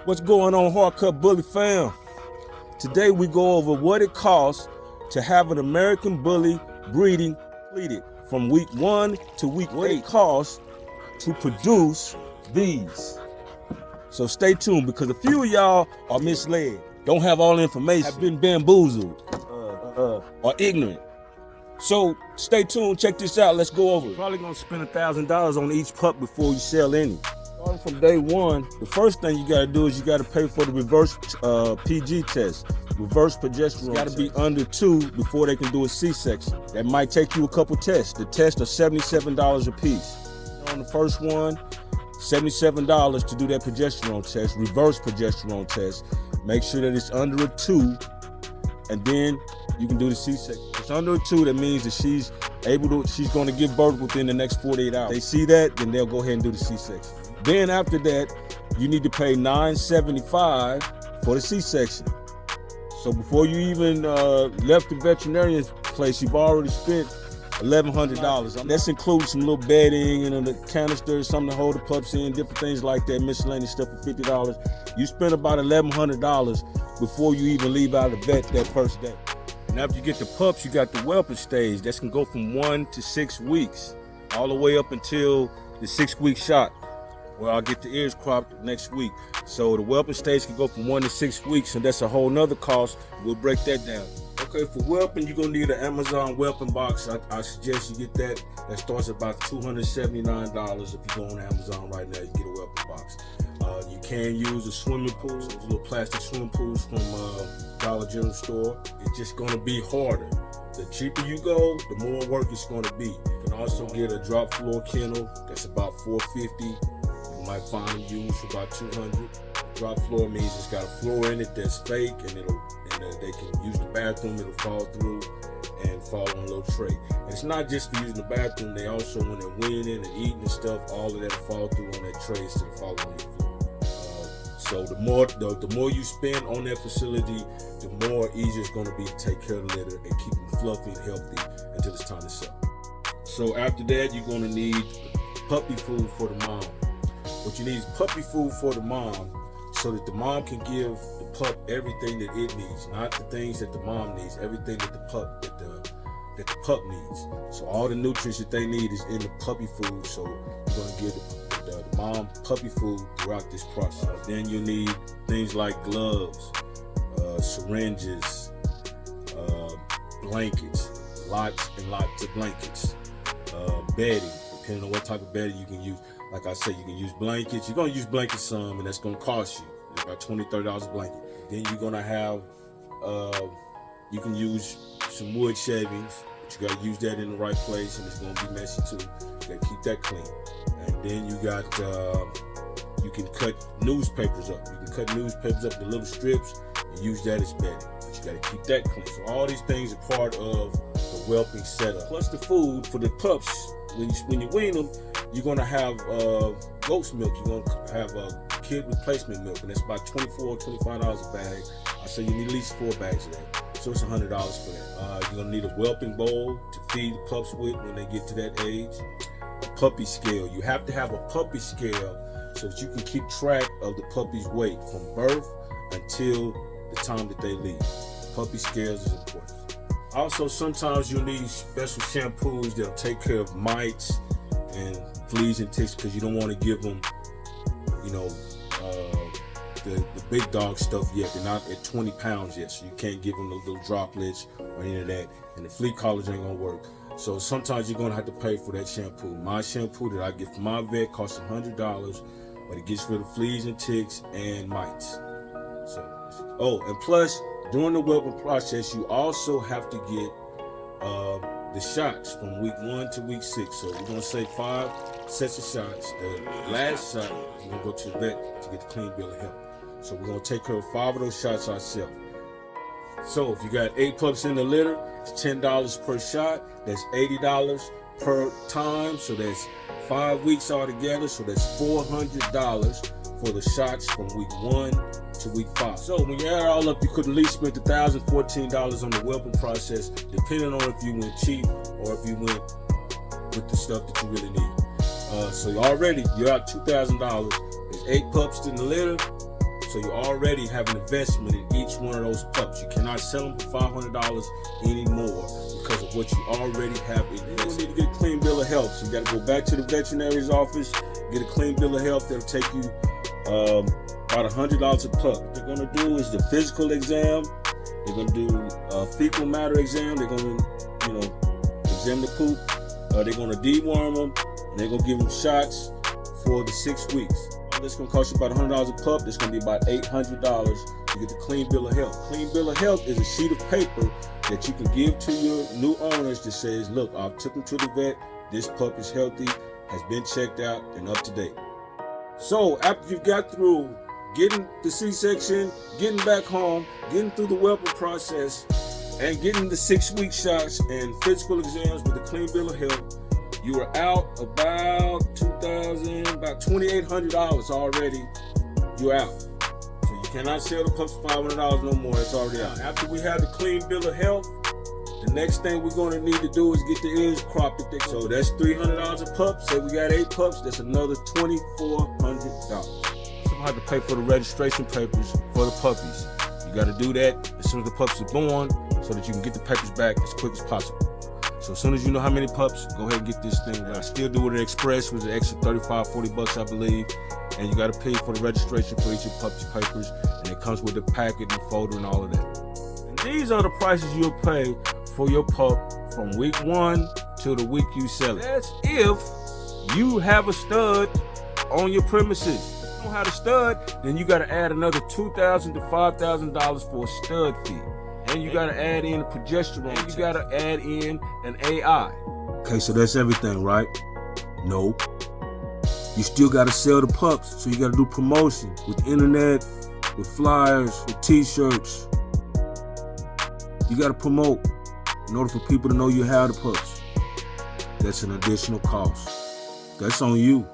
What's going on, Hardcut Bully fam? Today we go over what it costs to have an American Bully breeding completed from week 1 to week 8. What it costs to produce these. So stay tuned, because a few of y'all are misled, don't have all the information, have been bamboozled, or ignorant. So stay tuned, check this out, let's go over it. Probably gonna spend $1,000 on each pup before you sell any. Starting from day one, the first thing you gotta do is you gotta pay for the reverse PG test, reverse progesterone. It's gotta be under 2 before they can do a C-section. That might take you a couple tests. The tests are $77 a piece. On the first one, $77 to do that progesterone test, reverse progesterone test. Make sure that it's under a 2, and then you can do the C-section. If it's under a 2, that means that she's going to give birth within the next 48 hours. If they see that, then they'll go ahead and do the C-section. Then after that, you need to pay $975 for the C-section. So before you even left the veterinarian's place, you've already spent $1,100. That's including some little bedding and the canisters, something to hold the pups in, different things like that, miscellaneous stuff for $50. You spend about $1,100 before you even leave out of the vet that first day. And after you get the pups, you got the whelping stage. That's can go from 1 to 6 weeks, all the way up until the 6-week shot, where I'll get the ears cropped next week. So the whelping stage can go from 1 to 6 weeks, and that's a whole nother cost. We'll break that down. Okay, for whelping, you're gonna need an Amazon whelping box. I suggest you get that. That starts at about $279. If you go on Amazon right now, you get a whelping box. You can use a swimming pool, those little plastic swimming pools from Dollar General store. It's just gonna be harder. The cheaper you go, the more work it's gonna be. You can also get a drop floor kennel. That's about $450. You might find them used for about $200. Drop floor means it's got a floor in it that's fake, and they can use the bathroom. It'll fall through and fall on a little tray. And it's not just for using the bathroom. They also, when they're weaning and eating and stuff, all of that will fall through on that tray instead of falling on your floor. So the more you spend on that facility, the more easier it's going to be to take care of the litter and keep them fluffy and healthy until it's time to sell. So after that, you're going to need puppy food for the mom. What you need is puppy food for the mom, so that the mom can give the pup everything that it needs, not the things that the mom needs, everything that the pup needs. So all the nutrients that they need is in the puppy food. So you're going to give the mom puppy food throughout this process. Then you need things like gloves, syringes, blankets, lots and lots of blankets, bedding, depending on what type of bedding you can use. Like I said, you can use blankets. You're going to use blankets some, and that's going to cost you about $20, $30 a blanket. Then you're going to have, you can use some wood shavings, but you got to use that in the right place, and it's going to be messy too. You got to keep that clean. And then you got, you can cut newspapers up. You can cut newspapers up into little strips and use that as bedding. But you got to keep that clean. So all these things are part of the whelping setup. Plus the food for the pups, when you wean them, you're going to have goat's milk. You're going to have kid replacement milk, and that's about $24, $25 a bag. I say you need at least 4 bags of that. So it's $100 for that. You're going to need a whelping bowl to feed the pups with when they get to that age. A puppy scale. You have to have a puppy scale so that you can keep track of the puppy's weight from birth until the time that they leave. Puppy scales is important. Also, sometimes you'll need special shampoos that'll take care of mites and fleas and ticks, because you don't want to give them, the big dog stuff yet. They're not at 20 pounds yet, so you can't give them those little droplets or any of that. And the flea collars ain't gonna work. So sometimes you're gonna have to pay for that shampoo. My shampoo that I get from my vet costs $100, but it gets rid of fleas and ticks and mites. So, and plus, during the whelping process, you also have to get the shots from week 1 to week 6. So we're gonna say 5 sets of shots. The last shot, we're gonna go to the vet to get the clean bill of health. So we're gonna take care of 5 of those shots ourselves. So if you got 8 pups in the litter, it's $10 per shot. That's $80 per time. So that's 5 weeks altogether. So that's $400 for the shots from week 1 to week 5. So when you add it all up, you could at least spend $1,014 on the whelping process, depending on if you went cheap or if you went with the stuff that you really need. So already you're out $2,000. There's 8 pups in the litter. So you already have an investment in each one of those pups. You cannot sell them for $500 anymore because of what you already have invested. You need to get a clean bill of health. So you got to go back to the veterinary's office, get a clean bill of health. That'll take you about $100 a pup. What they're gonna do is the physical exam. They're gonna do a fecal matter exam. They're gonna, examine the poop. They're gonna deworm them, and they're gonna give them shots for the 6 weeks. That's gonna cost you about $100 a pup. That's gonna be about $800 to get the clean bill of health. Clean bill of health is a sheet of paper that you can give to your new owners that says, look, I took him to the vet. This pup is healthy, has been checked out, and up to date. So after you've got through getting the C-section, getting back home, getting through the whelping process, and getting the 6-week shots and physical exams with the clean bill of health, you are out about $2,800 already. You're out. So you cannot sell the pups for $500 no more. It's already out. After we have the clean bill of health, the next thing we're going to need to do is get the ears cropped. So that's $300 a pup. Say we got 8 pups, that's another $2,400. I have to pay for the registration papers for the puppies. You got to do that as soon as the pups are born so that you can get the papers back as quick as possible. So as soon as you know how many pups, go ahead and get this thing. I still do it at Express, which is an extra $35-40, I believe. And you got to pay for the registration for each of your pups' papers, and it comes with the packet and folder and all of that. And these are the prices you'll pay for your pup from week 1 till the week you sell it. That's if you have a stud on your premises. How to stud, then you got to add another $2,000 to $5,000 for a stud fee, and you got to add in a progesterone, and you got to add in an AI. Okay, so that's everything, right? No, you still got to sell the pups, so you got to do promotion with the internet, with flyers, with t-shirts. You got to promote in order for people to know you have the pups. That's an additional cost. That's on you.